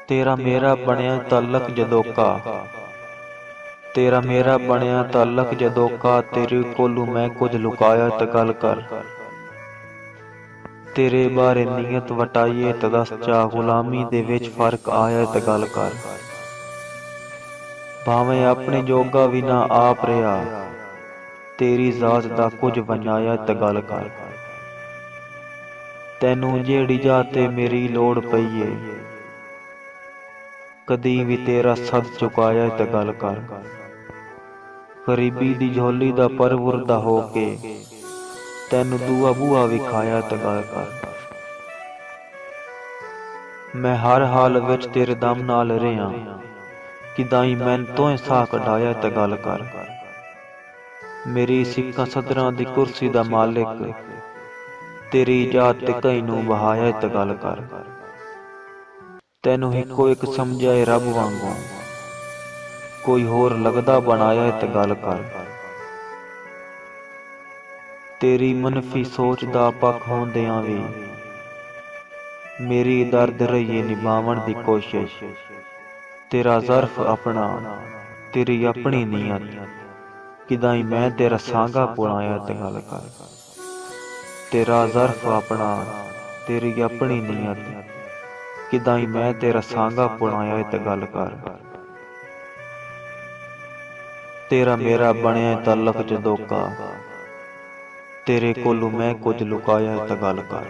ਤੇਰਾ ਮੇਰਾ ਬਣਿਆ ਤਾਲਕ ਜਦੋਕਾ, ਤੇਰਾ ਮੇਰਾ ਬਣਿਆ ਤਾਲਕ ਜਦੋਕਾ। ਤੇਰੇ ਕੋਲੋਂ ਮੈਂ ਕੁਝ ਲੁਕਾਇਆ ਤੇ ਗੱਲ ਕਰ। ਤੇਰੇ ਬਾਰੇ ਨੀਅਤ ਵਟਾਈਏ ਤੇ ਦੱਸ ਚਾ, ਗੁਲਾਮੀ ਦੇ ਵਿੱਚ ਫਰਕ ਆਇਆ ਤੇ ਗੱਲ ਕਰ। ਭਾਵੇਂ ਆਪਣੇ ਜੋਗਾ ਵੀ ਨਾ ਆਪ ਰਿਹਾ, ਤੇਰੀ ਜ਼ਾਤ ਦਾ ਕੁਝ ਬਣਾਇਆ ਤੇ ਗੱਲ ਕਰ। ਤੈਨੂੰ ਜਿਹੜੀ ਜਾ ਤੇ ਮੇਰੀ ਲੋੜ ਪਈਏ, ਕਦੀ ਵੀ ਤੇਰਾ ਸਦ ਚੁਕਾਇਆ ਤੇ ਗੱਲ ਕਰ। ਗਰੀਬੀ ਦੀ ਝੋਲੀ ਦਾ ਪਰਵੁਰਦਾ ਹੋ ਕੇ, ਤੈਨੂੰ ਦੂਆ ਬੂਹਾ ਵਿਖਾਇਆ ਤੇ ਗੱਲ ਕਰ। ਮੈਂ ਹਰ ਹਾਲ ਵਿੱਚ ਤੇਰੇ ਦਮ ਨਾਲ ਰਿਹਾ, ਕਿਦਾਈ ਮੈਨ ਤੋਂ ਸਾਹ ਕਢਾਇਆ ਤੇ ਗੱਲ ਕਰ। ਮੇਰੀ ਸਿੱਕਾਂ ਸਦਰਾਂ ਦੀ ਕੁਰਸੀ ਦਾ ਮਾਲਿਕ, ਤੇਰੀ ਜਾਤ ਤੇ ਕਈ ਨੂੰ ਬਹਾਇਆ ਤੇ ਗੱਲ ਕਰ। ਤੈਨੂੰ ਇੱਕੋ ਇੱਕ ਸਮਝਿਆ ਰੱਬ ਵਾਂਗੂ, ਕੋਈ ਹੋਰ ਲੱਗਦਾ ਬਣਾਇਆ ਤੇ ਗੱਲ ਕਰ। ਤੇਰੀ ਮਨਫੀ ਸੋਚ ਦਾ ਪੱਖ ਹੁੰਦਿਆਂ ਵੀ, ਮੇਰੀ ਦਰਦ ਰਹੀਏ ਨਿਭਾਵਣ ਦੀ ਕੋਸ਼ਿਸ਼। ਤੇਰਾ ਜ਼ਰਫ ਆਪਣਾ, ਤੇਰੀ ਆਪਣੀ ਨੀਅਤ, ਕਿਦਾਈ ਮੈਂ ਤੇਰਾ ਸਾਂਗਾ ਪੁਣਾਇਆ ਤੇ ਗੱਲ ਕਰ। ਤੇਰਾ ਜ਼ਰਫ ਆਪਣਾ, ਤੇਰੀ ਆਪਣੀ ਨੀਅਤ, ਕਿਦਾਈ ਮੈਂ ਤੇਰਾ ਸਾਂਗਾ ਪੁਣਾਇਆ ਤੇ ਗੱਲ ਕਰ। ਤੇਰਾ ਮੇਰਾ ਬਣਿਆ ਤਾਲਕ ਜਦੋਕਾ, ਤੇਰੇ ਕੋਲੋਂ ਮੈਂ ਕੁਝ ਲੁਕਾਇਆ ਤੇ ਗੱਲ ਕਰ।